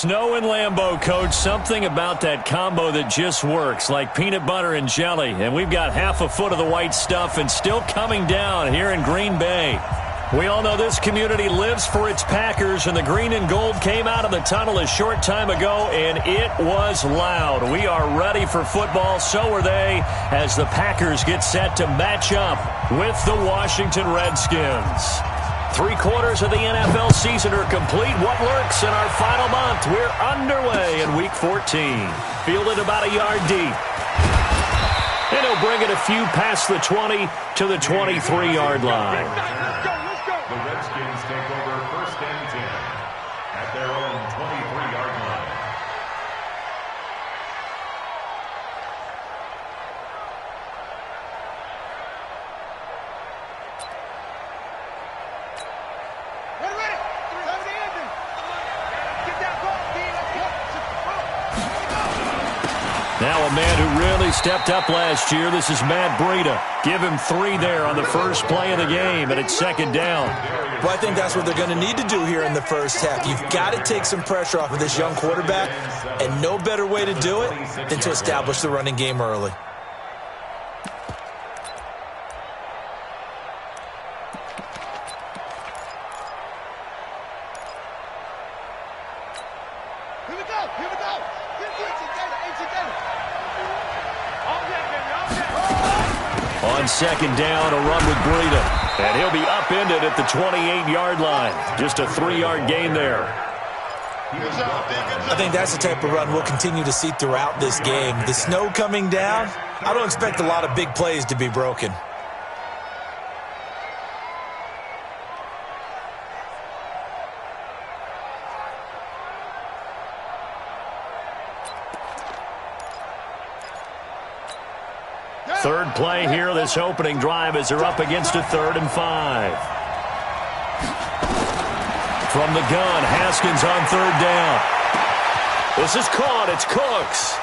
Snow and Lambeau, Coach. Something about that combo that just works, like peanut butter and jelly. And we've got half a foot of the white stuff and still coming down here in Green Bay. We all know this community lives for its Packers, and the green and gold came out of the tunnel a short time ago, and it was loud. We are ready for football. So are they, as the Packers get set to match up with the Washington Redskins. 3/4 of the NFL season are complete. What lurks in our final month? We're underway in Week 14. Fielded about a yard deep. And he'll bring it a few past the 20 to the 23-yard line. The Redskins take over 1st and 10 at their own 23-yard line. Ready. Cover the engine. Get that ball, Now a man who really stepped up last year. This is Matt Breida. Give him 3 there on the first play of the game, and it's 2nd down. Well, I think that's what they're going to need to do here in the first half. You've got to take some pressure off of this young quarterback, and no better way to do it than to establish the running game early. Here we go. On 2nd down, a run with Breida. And he'll be upended at the 28-yard line. Just a 3-yard gain there. I think that's the type of run we'll continue to see throughout this game. The snow coming down, I don't expect a lot of big plays to be broken. Third play here, this opening drive, as they're up against a 3rd and 5. From the gun, Haskins on 3rd down. This is caught. It's Cooks.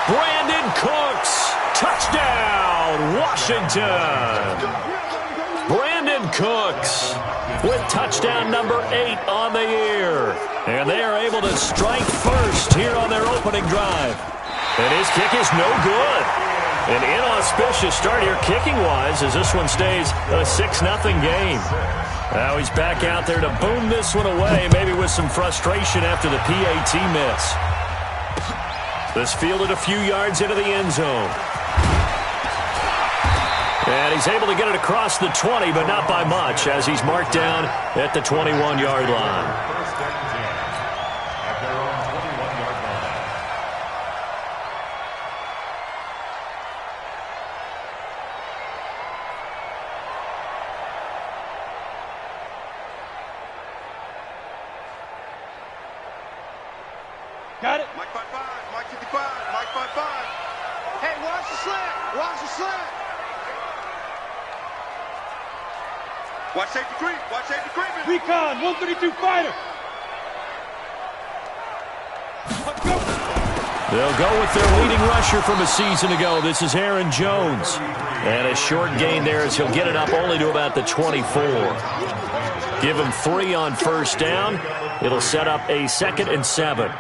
Brandon Cooks. Touchdown, Washington. Brandon Cooks with touchdown number 8 on the year. And they are able to strike first here on their opening drive. And his kick is no good. An inauspicious start here kicking-wise as this one stays a 6-0 game. Now he's back out there to boom this one away, maybe with some frustration after the PAT miss. This fielded a few yards into the end zone. And he's able to get it across the 20, but not by much, as he's marked down at the 21-yard line. Got it. Mike 5-5, Mike 55, Mike 5-5. Hey, watch the slant. Watch the slant. Watch safety creep. Watch safety creeping. Recon, 132 fighter. Let's go. They'll go with their leading rusher from a season ago. This is Aaron Jones. And a short gain there as he'll get it up only to about the 24. Give him 3 on 1st down. It'll set up a 2nd and 7.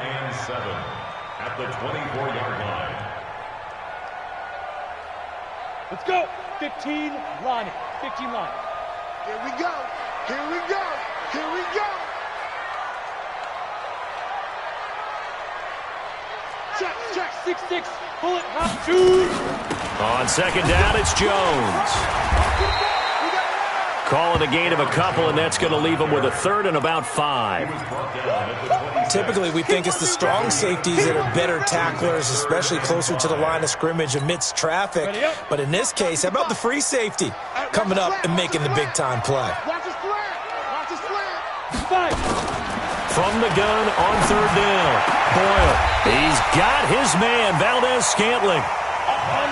At the 24-yard line. Let's go. 15 line. 15 line. Here we go. Here we go. Here we go. Check. 6-6. Bullet hop. Shoot. On 2nd down, it's Jones. Calling a gain of a couple, and that's going to leave him with a 3rd and about 5. Typically, we think it's the strong safeties that are better tacklers, especially closer to the line of scrimmage amidst traffic. But in this case, how about the free safety coming up and making the big-time play? Watch his flat. Watch his flat. 5. From the gun on 3rd down. Boyle. He's got his man, Valdez-Scantling.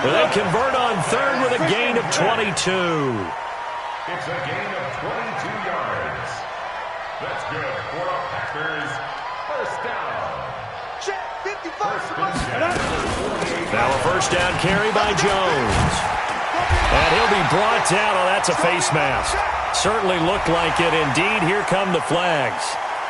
They convert on 3rd with a gain of 22. It's a gain of 22 yards. That's good for a Packers 1st down. Check. 55. Now a 1st down carry by Jones. And he'll be brought down. Oh, that's a face mask. Certainly looked like it. Indeed, here come the flags.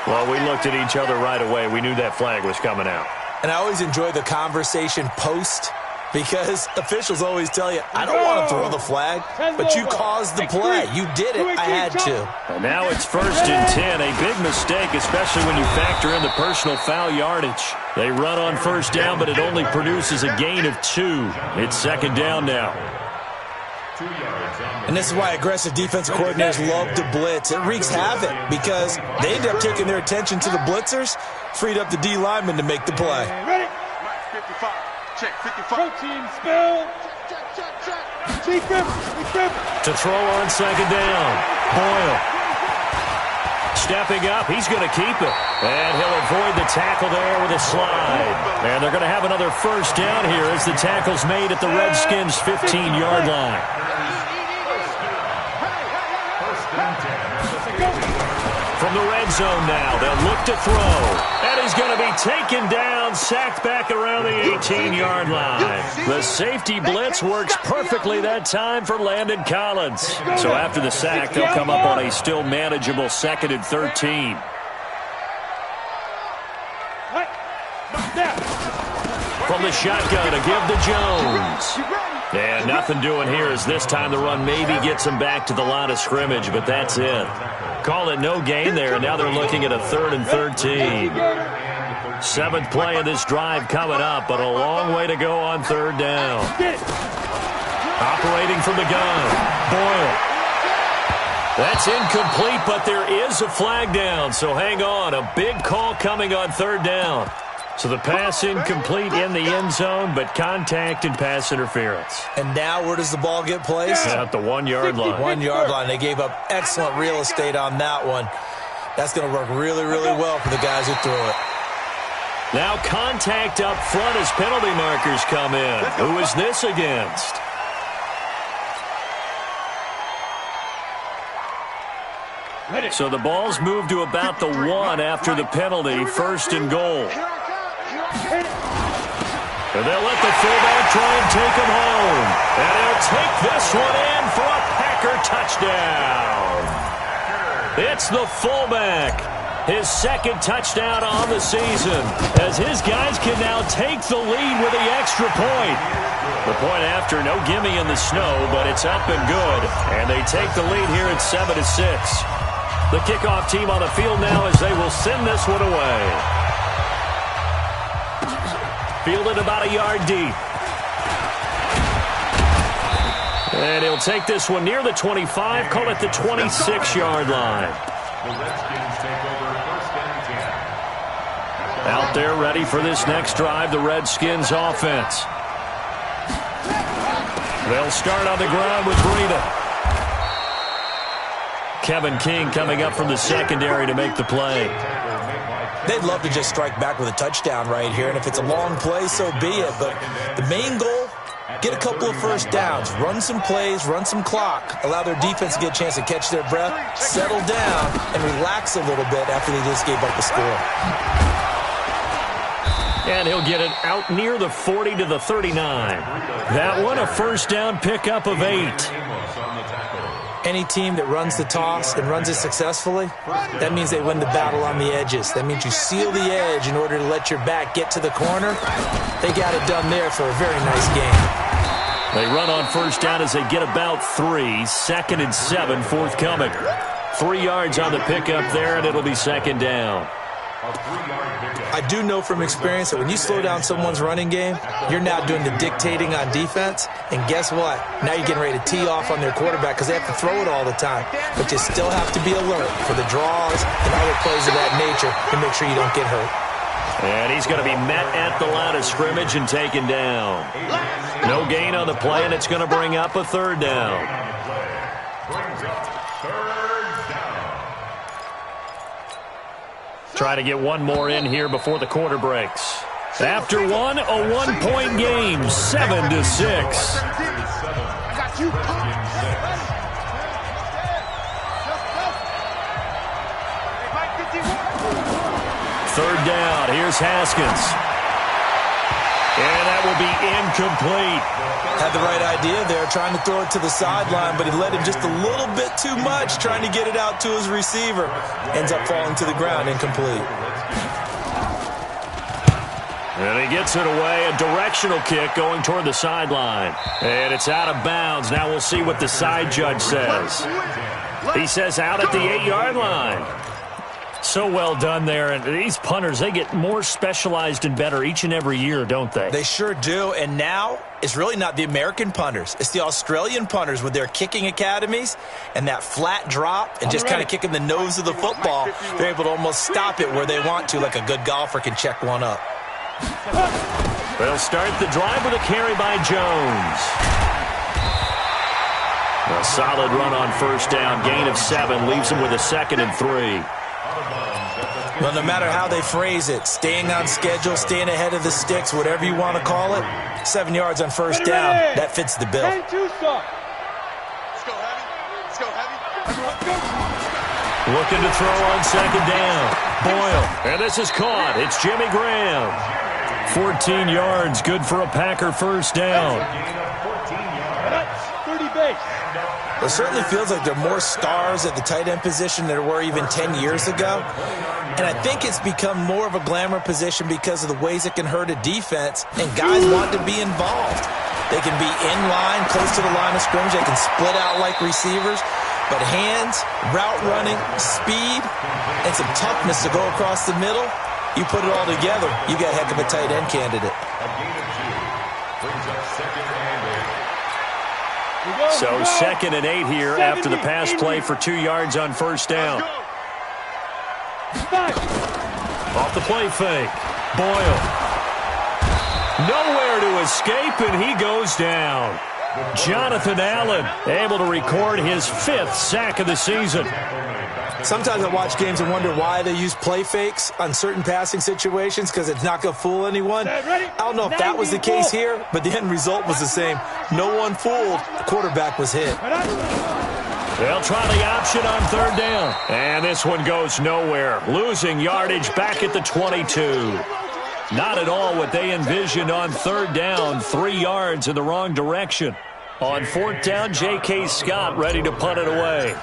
Well, we looked at each other right away. We knew that flag was coming out. And I always enjoy the conversation post, because officials always tell you, I don't want to throw the flag, but you caused the play. You did it. I had to. And now it's 1st and 10. A big mistake, especially when you factor in the personal foul yardage. They run on 1st down, but it only produces a gain of 2. It's 2nd down now. And this is why aggressive defensive coordinators love to blitz. It wreaks havoc because they end up taking their attention to the blitzers, freed up the D lineman to make the play. Ready? 55. Check 55. Team spill. Check. To throw on 2nd down. Boyle. Stepping up, he's going to keep it. And he'll avoid the tackle there with a slide. And they're going to have another 1st down here as the tackle's made at the Redskins' 15-yard line. From the red zone now, they'll look to throw. And he's going to be taken down, sacked back around the 18-yard line. The safety blitz works perfectly that time for Landon Collins. So after the sack, they'll come up on a still manageable 2nd and 13. From the shotgun to give to Jones. And nothing doing here as this time the run maybe gets him back to the line of scrimmage, but that's it. Call it no gain there, and now they're looking at a 3rd and 13. 7th play of this drive coming up, but a long way to go on 3rd down. Operating from the gun, Boyle. That's incomplete, but there is a flag down, so hang on. A big call coming on 3rd down. So the pass incomplete in the end zone, but contact and pass interference. And now where does the ball get placed? At the 1-yard line. 1-yard line. They gave up excellent real estate on that one. That's going to work really, really well for the guys who threw it. Now contact up front as penalty markers come in. Who is this against? So the ball's moved to about the 1 after the penalty, 1st and goal. And they'll let the fullback try and take him home. And he'll take this one in for a Packer touchdown. It's the fullback. His 2nd touchdown on the season, as his guys can now take the lead with the extra point. The point after, no gimme in the snow, but it's up and good. And they take the lead here at 7-6. The kickoff team on the field now as they will send this one away. Fielded about a yard deep. And he'll take this one near the 25, call it the 26-yard line. The Redskins take over 1st and 10. Out there ready for this next drive, the Redskins offense. They'll start on the ground with Breida. Kevin King coming up from the secondary to make the play. They'd love to just strike back with a touchdown right here, and if it's a long play, so be it. But the main goal, get a couple of 1st downs, run some plays, run some clock, allow their defense to get a chance to catch their breath, settle down, and relax a little bit after they just gave up the score. And he'll get it out near the 40 to the 39. That one, a 1st down pickup of 8. Any team that runs the toss and runs it successfully, that means they win the battle on the edges. That means you seal the edge in order to let your back get to the corner. They got it done there for a very nice game. They run on 1st down as they get about 3. 2nd and 7 forthcoming. 3 yards on the pickup there, and it'll be 2nd down. I do know from experience that when you slow down someone's running game, you're now doing the dictating on defense. And guess what? Now you're getting ready to tee off on their quarterback because they have to throw it all the time. But you still have to be alert for the draws and other plays of that nature to make sure you don't get hurt. And he's going to be met at the line of scrimmage and taken down. No gain on the play, and it's going to bring up a 3rd down. Try to get one more in here before the quarter breaks. After one, a 1-point game, 7-6. 3rd down. Here's Haskins. And that will be incomplete. Had the right idea there, trying to throw it to the sideline, but he led him just a little bit too much, trying to get it out to his receiver. Ends up falling to the ground, incomplete. And he gets it away, a directional kick going toward the sideline. And it's out of bounds. Now we'll see what the side judge says. He says out at the 8-yard line. So well done there. And these punters, they get more specialized and better each and every year, don't they? They sure do. And now it's really not the American punters. It's the Australian punters with their kicking academies and that flat drop and just kind of kicking the nose of the football. They're able to almost stop it where they want to, like a good golfer can check one up. They'll start the drive with a carry by Jones. A solid run on first down. Gain of 7 leaves him with a 2nd and 3. Well, no matter how they phrase it, staying on schedule, staying ahead of the sticks, whatever you want to call it, 7 yards on first down, that fits the bill. Let's go, heavy. Let's go, heavy. Looking to throw on 2nd down. Boyle. And this is caught. It's Jimmy Graham. 14 yards, good for a Packer first down. That's 30 base. It certainly feels like there are more stars at the tight end position than there were even 10 years ago. And I think it's become more of a glamour position because of the ways it can hurt a defense, and guys want to be involved. They can be in line, close to the line of scrimmage. They can split out like receivers. But hands, route running, speed, and some toughness to go across the middle, you put it all together, you got a heck of a tight end candidate. So 2nd and 8 here after the pass play for 2 yards on first down. Off the play fake. Boyle. Nowhere to escape, and he goes down. Jonathan Allen able to record his 5th sack of the season. Sometimes I watch games and wonder why they use play fakes on certain passing situations, because it's not going to fool anyone. I don't know if that was the case here, but the end result was the same. No one fooled. The quarterback was hit. They'll try the option on 3rd down. And this one goes nowhere. Losing yardage back at the 22. Not at all what they envisioned on 3rd down. 3 yards in the wrong direction. On 4th down, J.K. Scott ready to punt it away.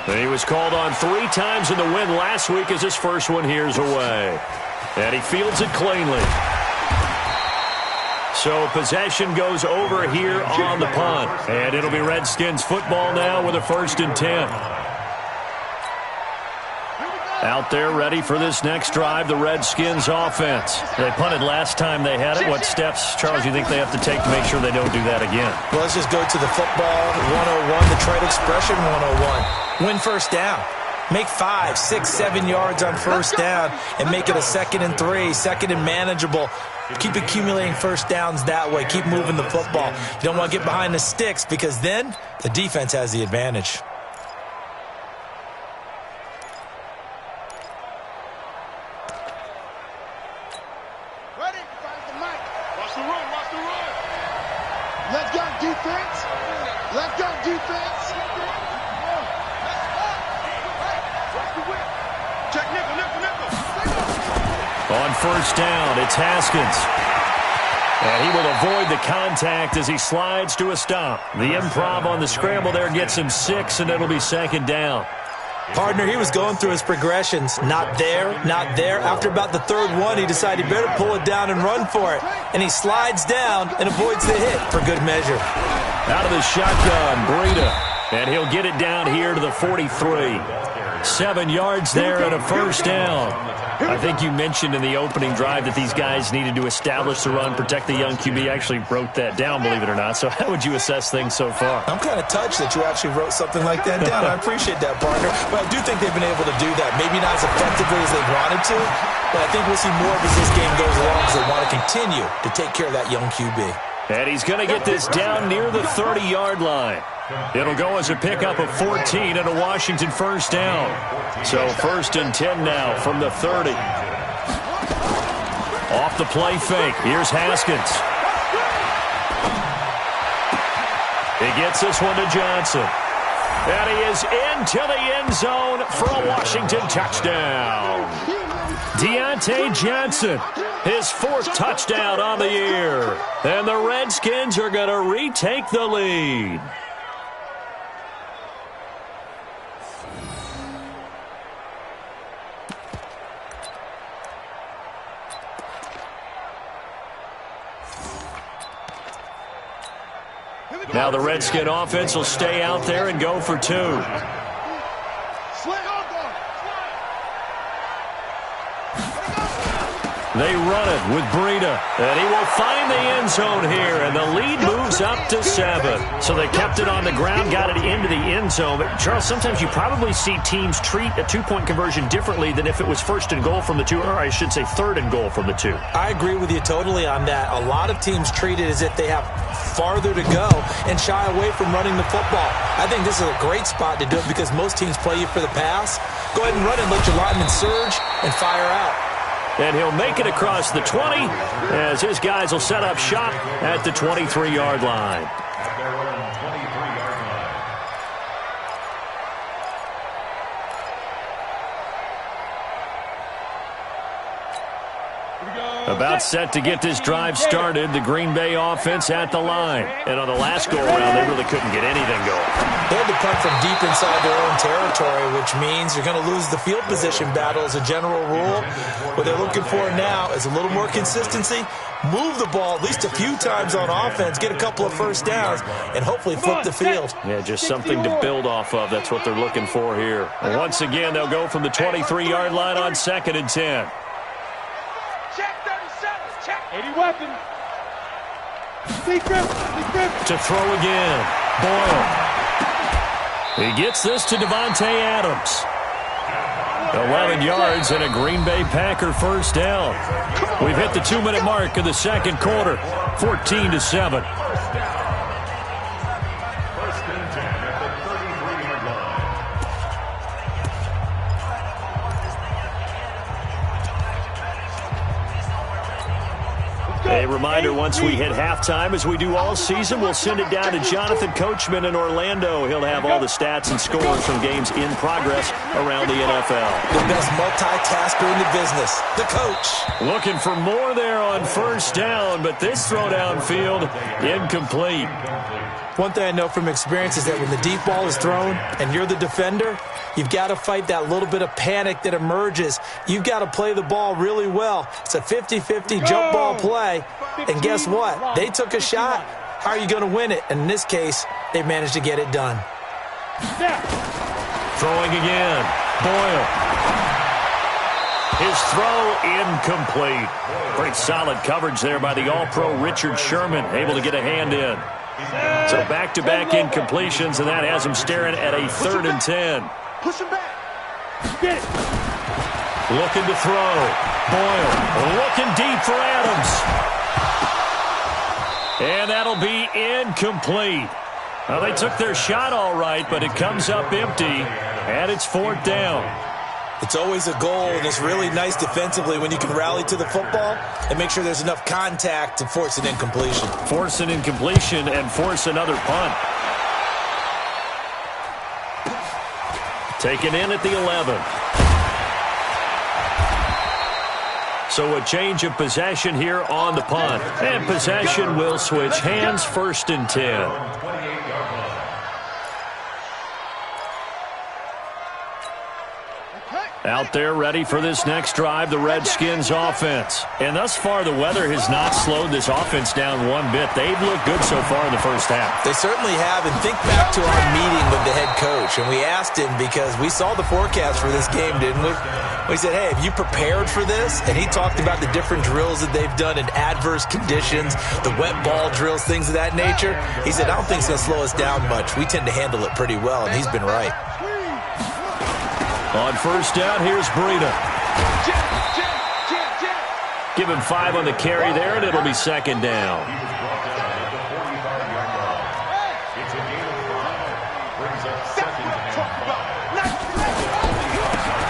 And he was called on 3 times in the win last week as his first one here's away. And he fields it cleanly. So possession goes over here on the punt. And it'll be Redskins football now with a 1st and 10. Out there ready for this next drive, the Redskins offense. They punted last time they had it. What steps, Charles, you think they have to take to make sure they don't do that again? Well, let's just go to the football 101, the trade expression 101. Win first down. Make 5, 6, 7 yards on first down and make it a 2nd and 3, 2nd and manageable. Keep accumulating first downs that way. Keep moving the football. You don't want to get behind the sticks because then the defense has the advantage. Ready? Find the mic. Watch the run. Watch the run. Let's go, defense. Let's go, defense. Check nickel. On first down, it's Haskins. And he will avoid the contact as he slides to a stop. The improv on the scramble there gets him 6, and it'll be 2nd down. Partner, he was going through his progressions. Not there, not there. After about the 3rd one, he decided he better pull it down and run for it. And he slides down and avoids the hit for good measure. Out of the shotgun, Breida. And he'll get it down here to the 43. 7 yards there and a first down. I think you mentioned in the opening drive that these guys needed to establish the run, protect the young QB. Actually wrote that down, believe it or not. So how would you assess things so far? I'm kind of touched that you actually wrote something like that down. I appreciate that, partner. But I do think they've been able to do that. Maybe not as effectively as they wanted to, but I think we'll see more of as this game goes along because they want to continue to take care of that young QB. And he's going to get this down near the 30-yard line. It'll go as a pickup of 14 and a Washington first down. So 1st and 10 now from the 30. Off the play fake. Here's Haskins. He gets this one to Johnson. And he is into the end zone for a Washington touchdown. Deontay Johnson, his 4th touchdown on the year. And the Redskins are going to retake the lead. Now the Redskin offense will stay out there and go for 2. They run it with Breida, and he will find the end zone here, and the lead moves up to 7. So they kept it on the ground, got it into the end zone. But, Charles, sometimes you probably see teams treat a 2-point conversion differently than if it was 1st and goal from the 2, or I should say 3rd and goal from the 2. I agree with you totally on that. A lot of teams treat it as if they have farther to go and shy away from running the football. I think this is a great spot to do it because most teams play you for the pass. Go ahead and run it, let your linemen surge, and fire out. And he'll make it across the 20 as his guys will set up shop at the 23-yard line. At their own 23-yard line. About set to get this drive started, the Green Bay offense at the line. And on the last go-around, they really couldn't get anything going. They had to punt from deep inside their own territory, which means you're going to lose the field position battle as a general rule. What they're looking for now is a little more consistency, move the ball at least a few times on offense, get a couple of first downs, and hopefully flip the field. Yeah, just something to build off of. That's what they're looking for here. And once again, they'll go from the 23-yard line on 2nd and 10. Check 37. Check. 80 weapon. To throw again. Boyle. He gets this to Devontae Adams. 11 yards and a Green Bay Packer first down. We've hit the 2-minute mark of the 2nd quarter. 14-7. First and 10 at the 33-yard line. A reminder, once we hit halftime, as we do all season, we'll send it down to Jonathan Coachman in Orlando. He'll have all the stats and scores from games in progress around the NFL. The best multitasker in the business, the coach. Looking for more there on first down, but this throw downfield, incomplete. One thing I know from experience is that when the deep ball is thrown and you're the defender, you've got to fight that little bit of panic that emerges. You've got to play the ball really well. It's a 50-50 jump ball play. And guess what? They took a shot. How are you going to win it? And in this case, they managed to get it done. Throwing again. Boyle. His throw incomplete. Pretty solid coverage there by the All-Pro Richard Sherman, able to get a hand in. So back-to-back incompletions, and that has him staring at a 3rd and 10. Push him back. Get it. Looking to throw. Boyle looking deep for Adams. And that'll be incomplete. Well, they took their shot all right, but it comes up empty, and it's 4th down. It's always a goal, and it's really nice defensively when you can rally to the football and make sure there's enough contact to force an incompletion. Force an incompletion and force another punt. Taken in at the 11. So a change of possession here on the punt. And possession will switch hands, 1st and 10. Out there ready for this next drive, the Redskins offense. And thus far, the weather has not slowed this offense down one bit. They've looked good so far in the first half. They certainly have. And think back to our meeting with the head coach. And we asked him because we saw the forecast for this game, didn't we? We said, hey, have you prepared for this? And he talked about the different drills that they've done in adverse conditions, the wet ball drills, things of that nature. He said, I don't think it's going to slow us down much. We tend to handle it pretty well, and he's been right. On first down, here's Breida. Give him 5 on the carry there, and it'll be 2nd down.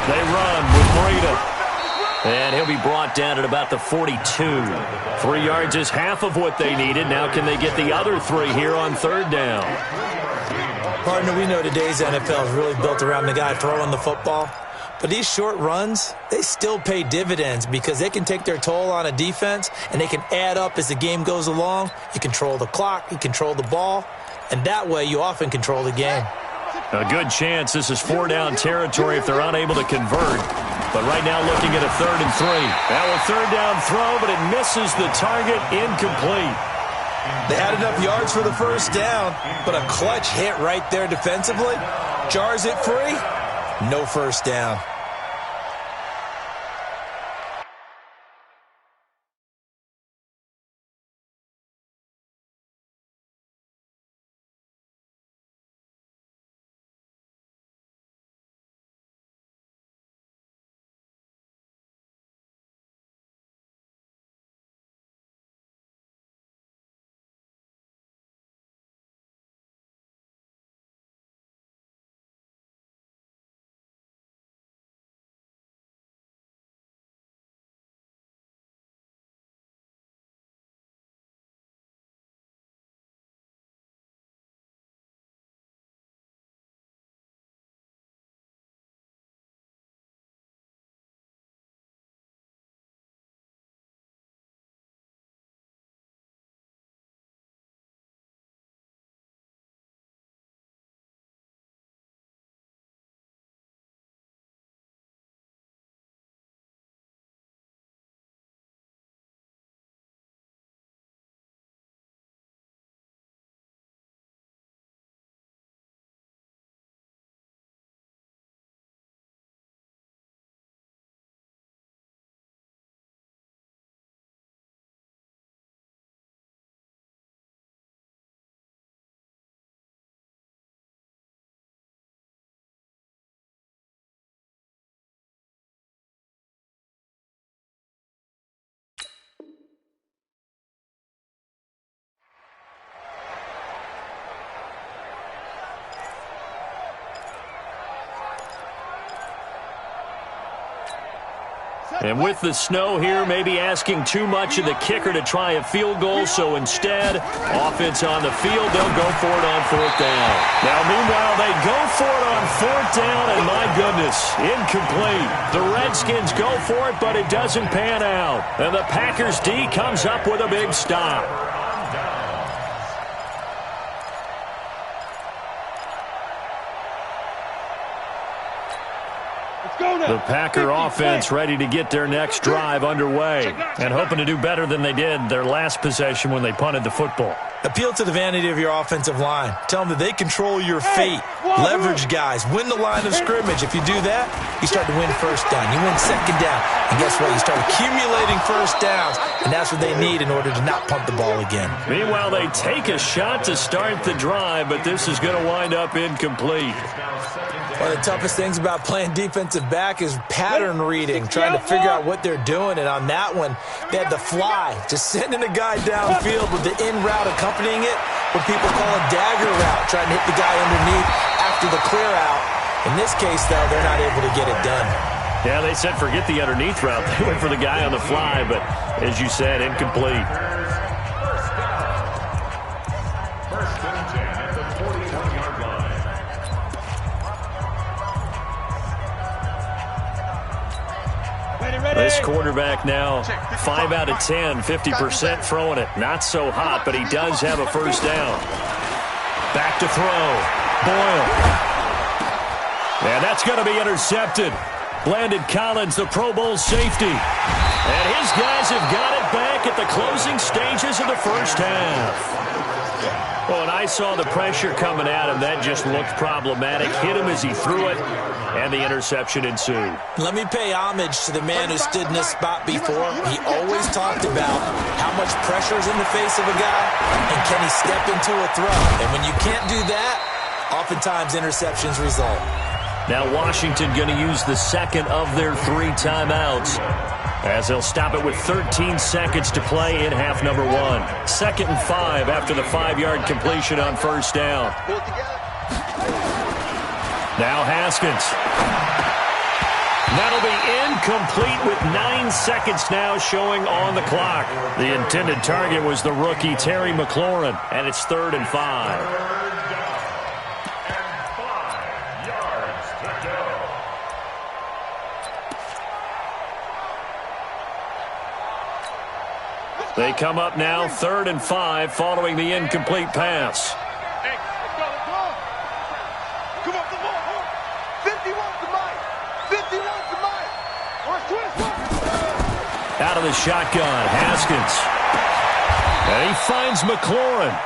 They run with Breida. And he'll be brought down at about the 42. 3 yards is half of what they needed. Now can they get the other 3 here on 3rd down? Partner, we know today's NFL is really built around the guy throwing the football. But these short runs, they still pay dividends because they can take their toll on a defense and they can add up as the game goes along. You control the clock, you control the ball, and that way you often control the game. A good chance this is 4-down territory if they're unable to convert. But right now looking at a 3rd and 3. Now a 3rd down throw, but it misses the target, incomplete. They had enough yards for the 1st down, but a clutch hit right there defensively jars it free. No 1st down. And with the snow here, maybe asking too much of the kicker to try a field goal. So instead, offense on the field, they'll go for it on 4th down. Now, meanwhile, they go for it on 4th down, and my goodness, incomplete. The Redskins go for it, but it doesn't pan out. And the Packers D comes up with a big stop. The Packer offense ready to get their next drive underway and hoping to do better than they did their last possession when they punted the football. Appeal to the vanity of your offensive line. Tell them that they control your fate. Leverage guys. Win the line of scrimmage. If you do that, you start to win 1st down. You win 2nd down. And guess what? You start accumulating 1st downs, and that's what they need in order to not punt the ball again. Meanwhile, they take a shot to start the drive, but this is going to wind up incomplete. One of the toughest things about playing defensive back is pattern reading, trying to figure out what they're doing. And on that one, they had the fly, just sending a guy downfield with the in route accompanying it, what people call a dagger route, trying to hit the guy underneath after the clear out. In this case, though, they're not able to get it done. Yeah, they said forget the underneath route. They went for the guy on the fly, but as you said, incomplete. First and 10 at the 41-yard line. This quarterback now 5 out of 10, 50% throwing it. Not so hot, but he does have a 1st down. Back to throw. Boyle. And that's going to be intercepted. Landon Collins, the Pro Bowl safety. And his guys have got it back at the closing stages of the 1st half. Well, and I saw the pressure coming at him. That just looked problematic. Hit him as he threw it, and the interception ensued. Let me pay homage to the man who stood in this spot before. He always talked about how much pressure is in the face of a guy, and can he step into a throw. And when you can't do that, oftentimes interceptions result. Now Washington going to use the 2nd of their 3 timeouts, as they'll stop it with 13 seconds to play in half number 1. 2nd and 5 after the 5-yard completion on 1st down. Now Haskins. That'll be incomplete with 9 seconds now showing on the clock. The intended target was the rookie Terry McLaurin, and it's 3rd and 5. They come up now 3rd and 5 following the incomplete pass. Hey, let's go, let's go. Come on, come on. 51's the mic. 51's the mic. Out of the shotgun, Haskins. And he finds McLaurin.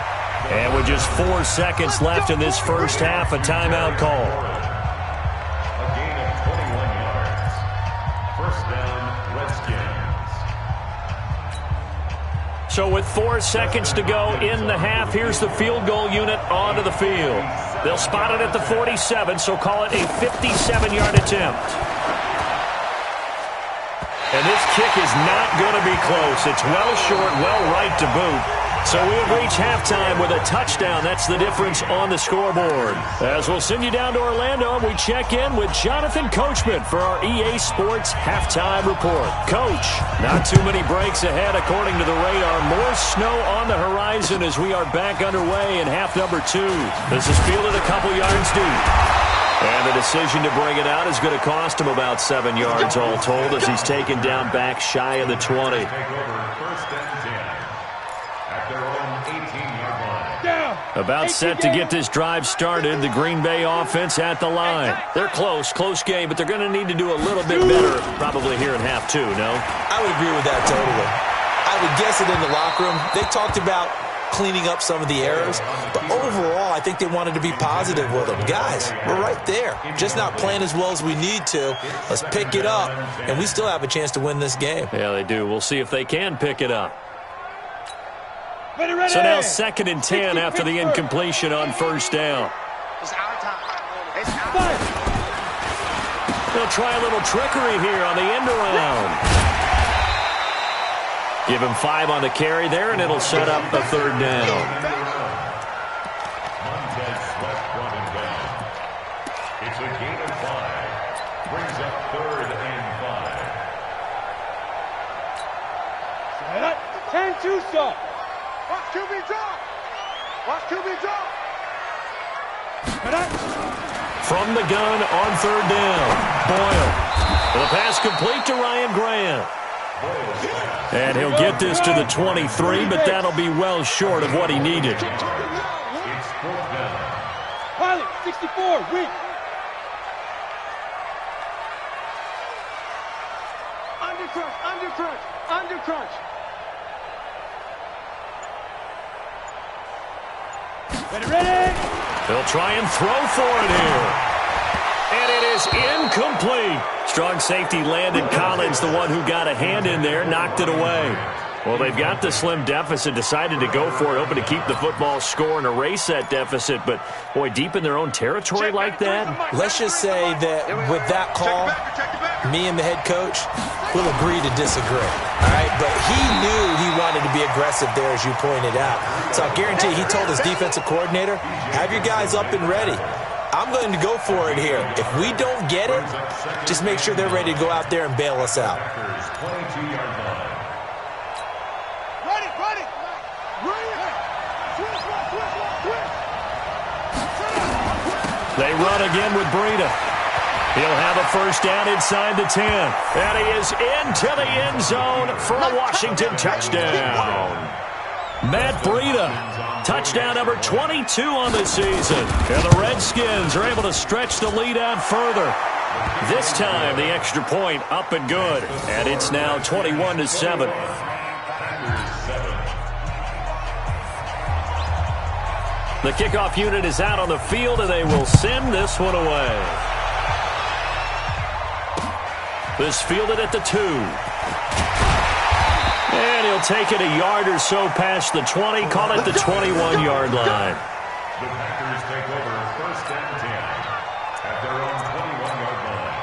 And with just 4 seconds left in this first half, a timeout call. A gain of 21 yards. First down, Redskins. So with 4 seconds to go in the half, here's the field goal unit onto the field. They'll spot it at the 47, so call it a 57-yard attempt. And this kick is not going to be close. It's well short, well right to boot. So we'll reach halftime with a touchdown. That's the difference on the scoreboard. As we'll send you down to Orlando, we check in with Jonathan Coachman for our EA Sports Halftime Report. Coach, not too many breaks ahead according to the radar. More snow on the horizon as we are back underway in half number 2. This is fielded a couple yards deep. And the decision to bring it out is going to cost him about 7 yards all told as he's taken down back shy of the 20. About set to get this drive started. The Green Bay offense at the line. They're close game, but they're going to need to do a little bit better probably here in half 2, no? I would agree with that totally. I would guess it in the locker room. They talked about cleaning up some of the errors, but overall, I think they wanted to be positive with them. Guys, we're right there. Just not playing as well as we need to. Let's pick it up, and we still have a chance to win this game. Yeah, they do. We'll see if they can pick it up. So now 2nd and 10 after the incompletion on first down. It's our time. It's our time. They'll try a little trickery here on the end around. Give him 5 on the carry there, and it'll set up a 3rd down. It's a gain of 5. Brings up 3rd and 5. 10-2 stop. Watch QB drop. Watch QB drop. From the gun on 3rd down. Boyle. The pass complete to Ryan Grant. And he'll get this to the 23, but that'll be well short of what he needed. It's 4th down. Pilot, 64, weak. Under crunch. Ready? They'll try and throw for it here. And it is incomplete. Strong safety Landon Collins, the one who got a hand in there, knocked it away. Well, they've got the slim deficit, decided to go for it, hoping to keep the football score and erase that deficit. But, boy, deep in their own territory like that. Let's just say that with that call, me and the head coach will agree to disagree. All right, but he knew he wanted to be aggressive there, as you pointed out. So I guarantee he told his defensive coordinator, have your guys up and ready. I'm going to go for it here. If we don't get it, just make sure they're ready to go out there and bail us out. 22-yard line. Ready. They run again with Breida. He'll have a first down inside the 10. And he is into the end zone for a Washington touchdown. Matt Breida, touchdown number 22 on the season. And the Redskins are able to stretch the lead out further. This time, the extra point up and good. And it's now 21-7. The kickoff unit is out on the field, and they will send this one away. This fielded at the 2. And he'll take it a yard or so past the 20, call it the 21-yard line. The Packers take over 1st and 10 at their own 21-yard line.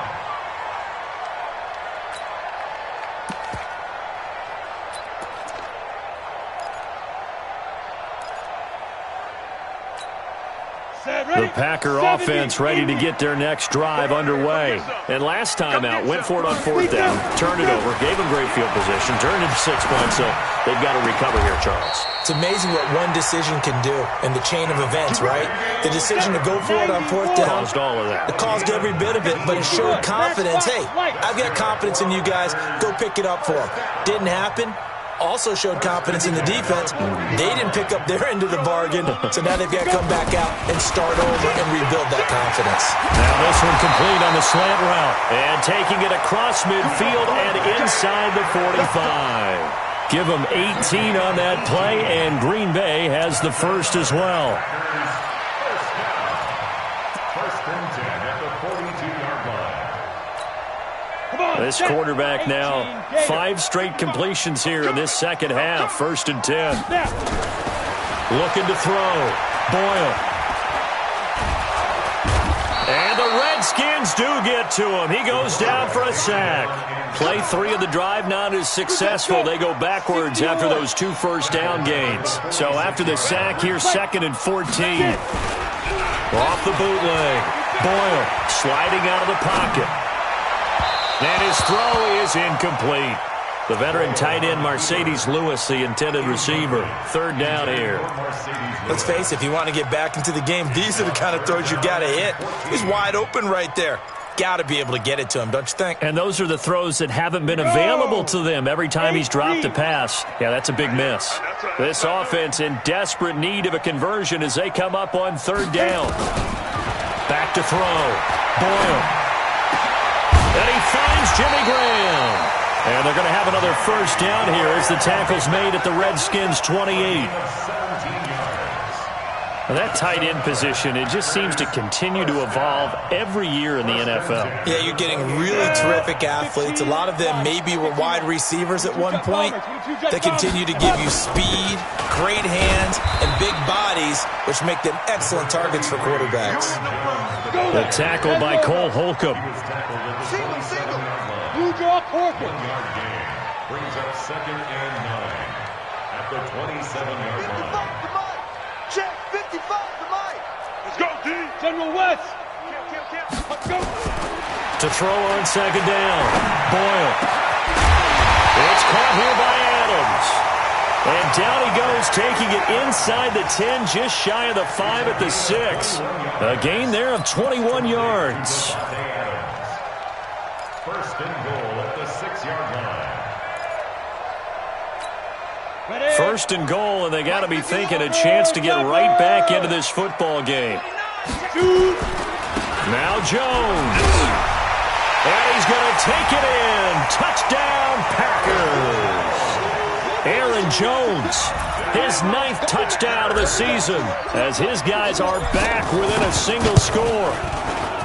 The Packer offense ready to get their next drive underway. And last time out, went for it on 4th down, turned it over, gave them great field position, turned it 6 points, so they've got to recover here, Charles. It's amazing what one decision can do in the chain of events, right? The decision to go for it on 4th down. Caused all of that. It caused every bit of it, but it showed confidence. Hey, I've got confidence in you guys. Go pick it up for them. Didn't happen. also showed confidence in the defense. They didn't pick up their end of the bargain, so now they've got to come back out and start over and rebuild that confidence. Now this one complete on the slant route. And taking it across midfield and inside the 45. Give them 18 on that play, and Green Bay has the first as well. First and 10 at the 42-yard line. This quarterback now, 5 straight completions here in this second half. First and 10. Looking to throw. Boyle. And the Redskins do get to him. He goes down for a sack. Play 3 of the drive not as successful. They go backwards after those 2 first-down gains. So after the sack, here's 2nd and 14. Off the bootleg. Boyle sliding out of the pocket. And his throw is incomplete. The veteran tight end Mercedes Lewis, the intended receiver. 3rd down here. Let's face it, if you want to get back into the game, these are the kind of throws you got to hit. He's wide open right there. Got to be able to get it to him, don't you think? And those are the throws that haven't been available to them every time he's dropped a pass. Yeah, that's a big miss. This offense in desperate need of a conversion as they come up on 3rd down. Back to throw. Boyle. And he finds Jimmy Graham. And they're going to have another first down here as the tackle's made at the Redskins' 28. That tight end position, it just seems to continue to evolve every year in the NFL. Yeah, you're getting really terrific athletes. A lot of them maybe were wide receivers at one point. They continue to give you speed, great hands, and big bodies, which make them excellent targets for quarterbacks. The tackle by Cole Holcomb. Blue draw Holcomb. 1-yard gain brings up 2nd and 9 at the 27-yard line. Check 55 to Mike. Let's go, D. General West. Let's go. To throw on 2nd down. Boyle. It's caught here by Adams. And down he goes, taking it inside the 10, just shy of the 5 at the 6. A gain there of 21 yards. First and goal at the 6-yard line. First and goal, and they got to be thinking a chance to get right back into this football game. Now Jones. And he's going to take it in. Touchdown, Packers. Aaron Jones, his 9th touchdown of the season, as his guys are back within a single score.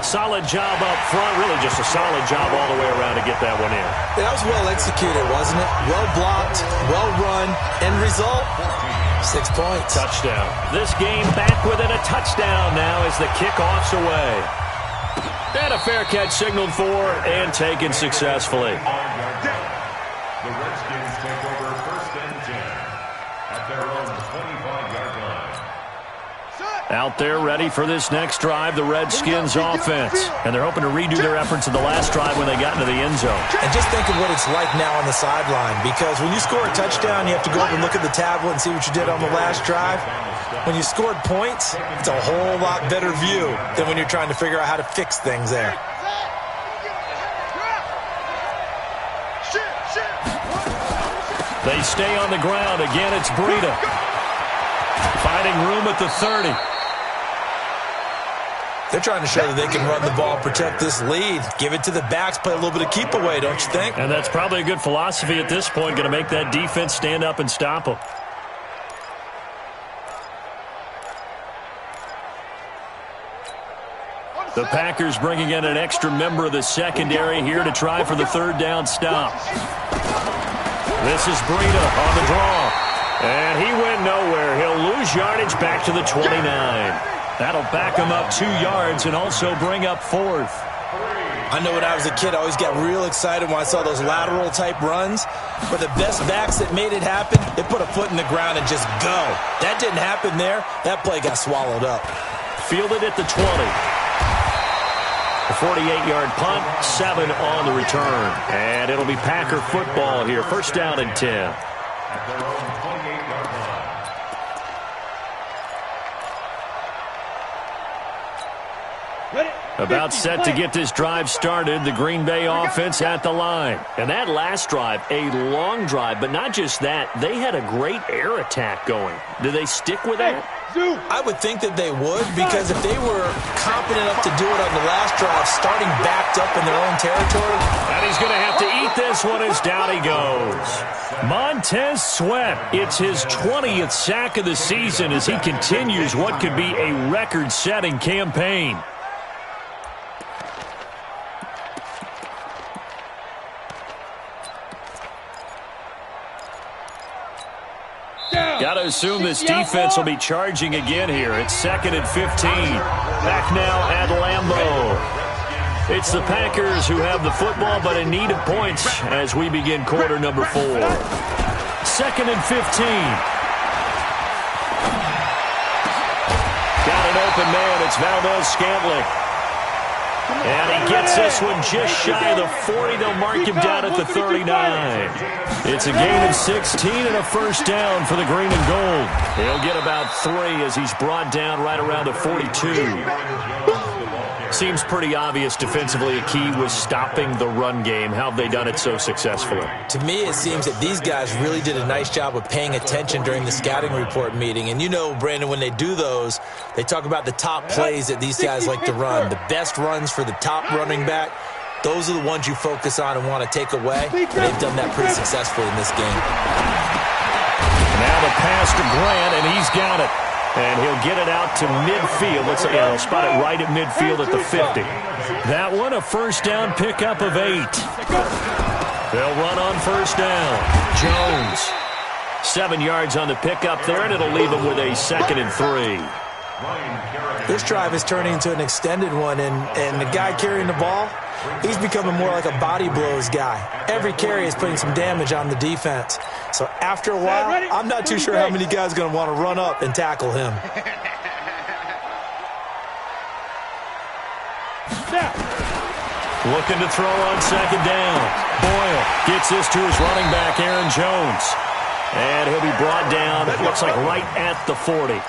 Solid job up front, really just a solid job all the way around to get that one in. That was well executed, wasn't it? Well blocked, well run, end result, 6 points. Touchdown. This game back within a touchdown now as the kickoff's away. And a fair catch signaled for and taken successfully. The Redskins take over 1st and 10 at their own 25-yard line. Out there ready for this next drive, the Redskins offense. And they're hoping to redo their efforts in the last drive when they got into the end zone. And just think of what it's like now on the sideline, because when you score a touchdown, you have to go over and look at the tablet and see what you did on the last drive. When you scored points, it's a whole lot better view than when you're trying to figure out how to fix things there. They stay on the ground. Again, it's Breida. Finding room at the 30. They're trying to show that they can run the ball, protect this lead. Give it to the backs, play a little bit of keep away, don't you think? And that's probably a good philosophy at this point, going to make that defense stand up and stop them. The Packers bringing in an extra member of the secondary here to try for the 3rd down stop. This is Breida on the draw. And he went nowhere. He'll lose yardage back to the 29. That'll back him up 2 yards and also bring up 4th. I know when I was a kid, I always got real excited when I saw those lateral-type runs. But the best backs that made it happen, they put a foot in the ground and just go. That didn't happen there. That play got swallowed up. Fielded at the 20. A 48-yard punt, 7 on the return. And it'll be Packer football here. First down and 10. At their own 28-yard line. About set to get this drive started, the Green Bay offense at the line. And that last drive, a long drive, but not just that, they had a great air attack going. Do they stick with that? I would think that they would, because if they were competent enough to do it on the last drive, starting backed up in their own territory. And he's going to have to eat this one as down he goes. Montez Sweat, it's his 20th sack of the season as he continues what could be a record-setting campaign. Got to assume this defense will be charging again here. It's 2nd and 15. Back now at Lambeau. It's the Packers who have the football but in need of points as we begin quarter number 4. 2nd and 15. Got an open man. It's Valdez-Scantling. And he gets this one just shy of the 40. They'll mark him down at the 39. It's a gain of 16 and a first down for the green and gold. He'll get about 3 as he's brought down right around the 42. Seems pretty obvious defensively a key was stopping the run game. How have they done it so successfully? To me, it seems that these guys really did a nice job of paying attention during the scouting report meeting. And you know, Brandon, when they do those, they talk about the top plays that these guys like to run. The best runs for the top running back, those are the ones you focus on and want to take away. And they've done that pretty successfully in this game. Now the pass to Grant, and he's got it. And he'll get it out to midfield. Let's say, he'll spot it right at midfield at the 50. That one, a first down pickup of 8. They'll run on first down. Jones, 7 yards on the pickup there, and it'll leave them with a 2nd and 3. This drive is turning into an extended one, and the guy carrying the ball, he's becoming more like a body blows guy. Every carry is putting some damage on the defense. So after a while, I'm not too sure how many guys are going to want to run up and tackle him. Looking to throw on 2nd down. Boyle gets this to his running back, Aaron Jones. And he'll be brought down, it looks like right at the 40.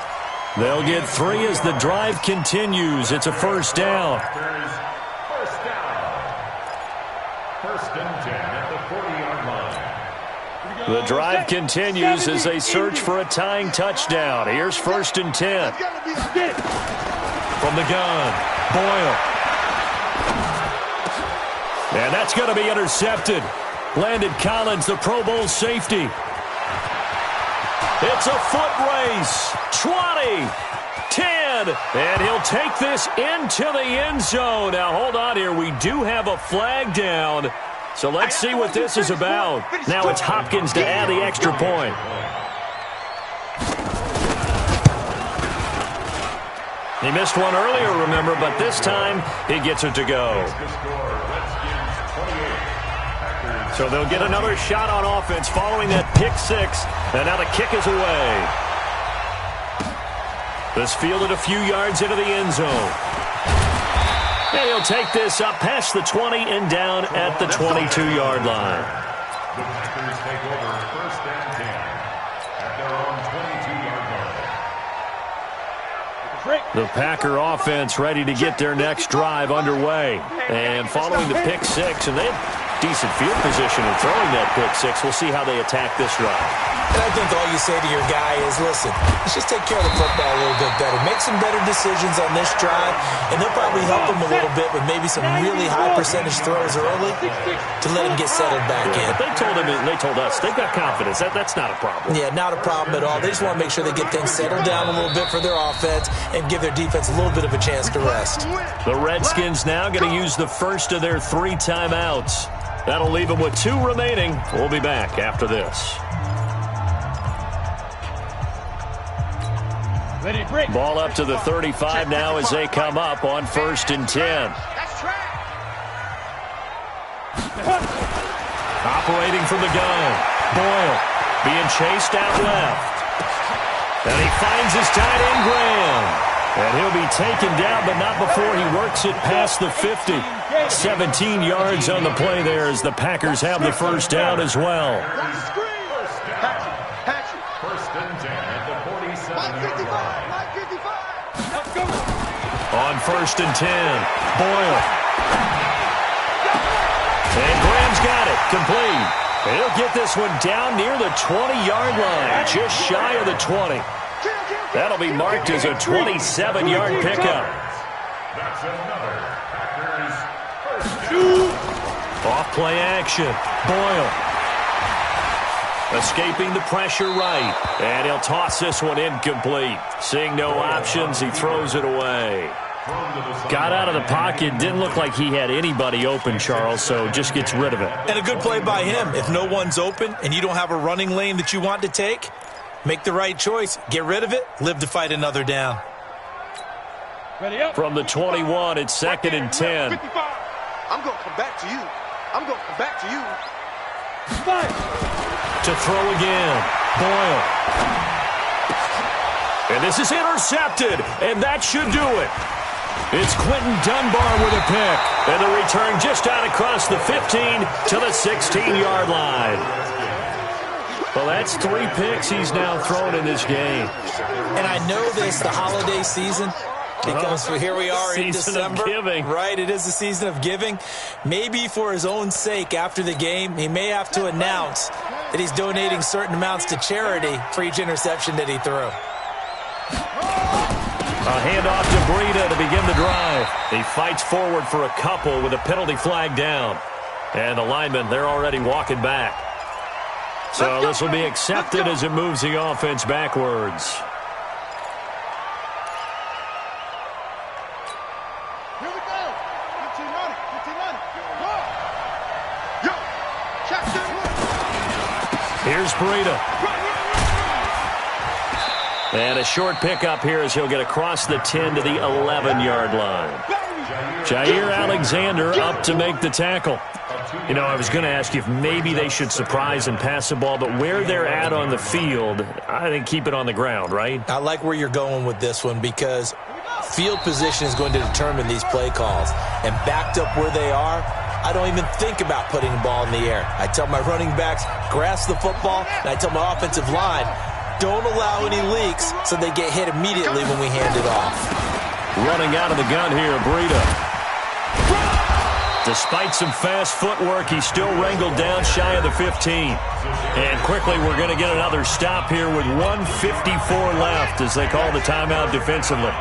They'll get 3 as the drive continues. It's a first down. First and 10 at the 40-yard line. The drive continues as they search for a tying touchdown. Here's 1st and 10. From the gun, Boyle. And that's going to be intercepted. Landon Collins, the Pro Bowl safety. It's a foot race. 20, 10, and he'll take this into the end zone. Now, hold on here. We do have a flag down. So let's see what this is about. Now it's Hopkins to add the extra point. He missed one earlier, remember, but this time he gets it to go. So they'll get another shot on offense following that pick 6. And now the kick is away. This fielded a few yards into the end zone. And he'll take this up past the 20 and down at the 22-yard line. The Packers take over 1st and 10 at their own 22-yard line. The Packer offense ready to get their next drive underway. And following the pick 6, and they have decent field position in throwing that pick 6. We'll see how they attack this drive. And I think all you say to your guy is, listen, let's just take care of the football a little bit better. Make some better decisions on this drive, and they'll probably help him a little bit with maybe some really high percentage throws early to let him get settled back in. But they told us, they've got confidence. That's not a problem. Yeah, not a problem at all. They just want to make sure they get things settled down a little bit for their offense and give their defense a little bit of a chance to rest. The Redskins now going to use the first of their 3 timeouts. That'll leave them with 2 remaining. We'll be back after this. Ball up to the 35 now as they come up on 1st and 10. Operating from the gun. Boyle being chased out left. And he finds his tight end, Graham. And he'll be taken down, but not before he works it past the 50. 17 yards on the play there as the Packers have the first down as well. On on 1st and 10. Boyle. And Graham's got it. Complete. And he'll get this one down near the 20-yard line, just shy of the 20. That'll be marked as a 27-yard pickup. That's another Packers first down. Off play action. Boyle. Escaping the pressure right. And he'll toss this one incomplete. Seeing no options, he throws it away. Got out of the pocket. Didn't look like he had anybody open, Charles, so just gets rid of it. And a good play by him. If no one's open and you don't have a running lane that you want to take, make the right choice. Get rid of it. Live to fight another down. From the 21, it's 2nd and 10. I'm going to come back to you. I'm going to come back to you. To throw again. Boyle. And this is intercepted, and that should do it. It's Quentin Dunbar with a pick. And the return just out across the 15 to the 16-yard line. Well, that's 3 picks he's now thrown in this game. And I know this, the holiday season, because here we are in December. Season of giving. Right, it is the season of giving. Maybe for his own sake, after the game, he may have to announce that he's donating certain amounts to charity for each interception that he threw. A handoff to Breida to begin the drive. He fights forward for a couple with a penalty flag down. And the linemen, they're already walking back. So this will be accepted as it moves the offense backwards. Here we go. 15 on it. 15 on it. Go. Yo. Check this. Here's Breida. And a short pickup here as he'll get across the 10 to the 11-yard line. Jair Alexander up to make the tackle. You know, I was going to ask you if maybe they should surprise and pass the ball, but where they're at on the field, I think keep it on the ground, right? I like where you're going with this one because field position is going to determine these play calls. And backed up where they are, I don't even think about putting the ball in the air. I tell my running backs, grasp the football, and I tell my offensive line, don't allow any leaks so they get hit immediately when we hand it off. Running out of the gun here, Breida. Despite some fast footwork, he's still wrangled down shy of the 15. And quickly, we're going to get another stop here with 1:54 left as they call the timeout defensively.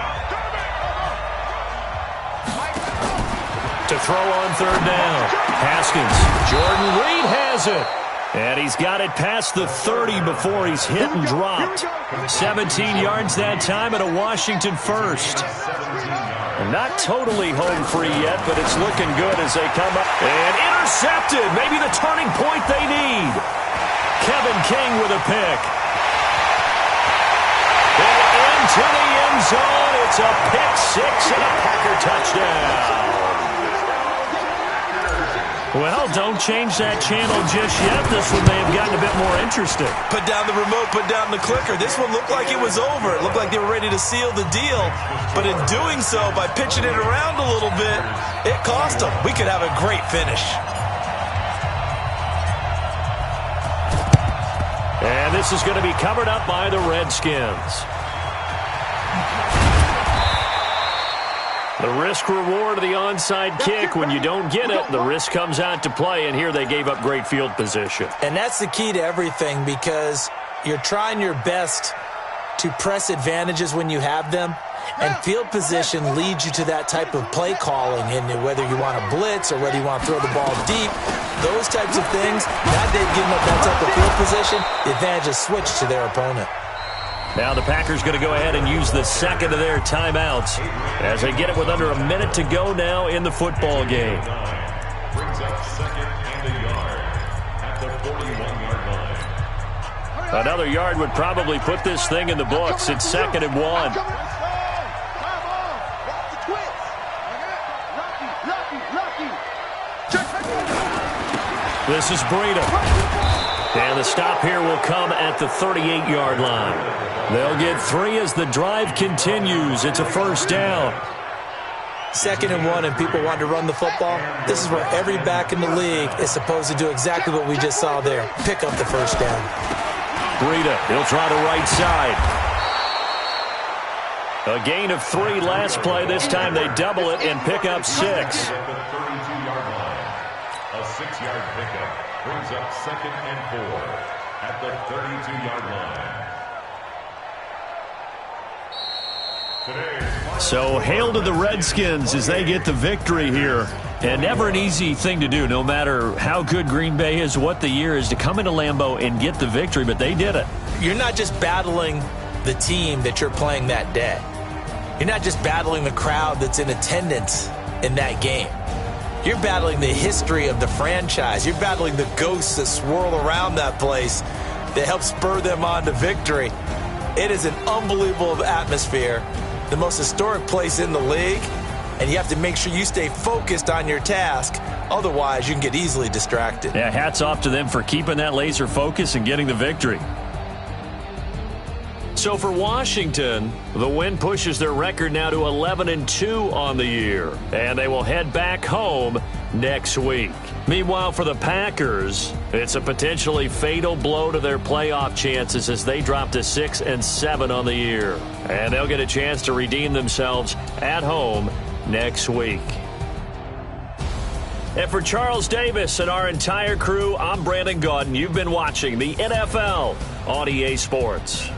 To throw on 3rd down. Haskins. Jordan Reed has it. And he's got it past the 30 before he's hit and dropped. 17 yards that time at a Washington first. And not totally home free yet, but it's looking good as they come up. And intercepted. Maybe the turning point they need. Kevin King with a pick. And into the end zone. It's a pick 6 and a Packer touchdown. Well, don't change that channel just yet. This one may have gotten a bit more interesting. Put down the remote, put down the clicker. This one looked like it was over. It looked like they were ready to seal the deal. But in doing so, by pitching it around a little bit, it cost them. We could have a great finish. And this is going to be covered up by the Redskins. The risk-reward of the onside kick, when you don't get it, the risk comes out to play, and here they gave up great field position. And that's the key to everything because you're trying your best to press advantages when you have them, and field position leads you to that type of play calling, and whether you want to blitz or whether you want to throw the ball deep, those types of things, now they've given up that type of field position, the advantage is switched to their opponent. Now the Packers going to go ahead and use the second of their timeouts as they get it with under a minute to go now in the football game. Brings up 2nd and a yard at the 41-yard line. Another yard would probably put this thing in the books. It's 2nd and 1. This is Breida. And the stop here will come at the 38-yard line. They'll get 3 as the drive continues. It's a 1st down. 2nd and 1 and people want to run the football. This is where every back in the league is supposed to do exactly what we just saw there. Pick up the 1st down. Breida, he'll try the right side. A gain of 3 last play. This time they double it and pick up 6. At the 32-yard line. A 6-yard pickup brings up 2nd and 4 at the 32-yard line. So hail to the Redskins as they get the victory here. And never an easy thing to do, no matter how good Green Bay is, what the year is, to come into Lambeau and get the victory, but they did it. You're not just battling the team that you're playing that day. You're not just battling the crowd that's in attendance in that game. You're battling the history of the franchise. You're battling the ghosts that swirl around that place that help spur them on to victory. It is an unbelievable atmosphere, the most historic place in the league, and you have to make sure you stay focused on your task. Otherwise, you can get easily distracted. Yeah, hats off to them for keeping that laser focus and getting the victory. So for Washington, the win pushes their record now to 11-2 on the year, and they will head back home next week. Meanwhile, for the Packers, it's a potentially fatal blow to their playoff chances as they drop to 6-7 on the year, and they'll get a chance to redeem themselves at home next week. And for Charles Davis and our entire crew, I'm Brandon Gaudin. You've been watching the NFL on EA Sports.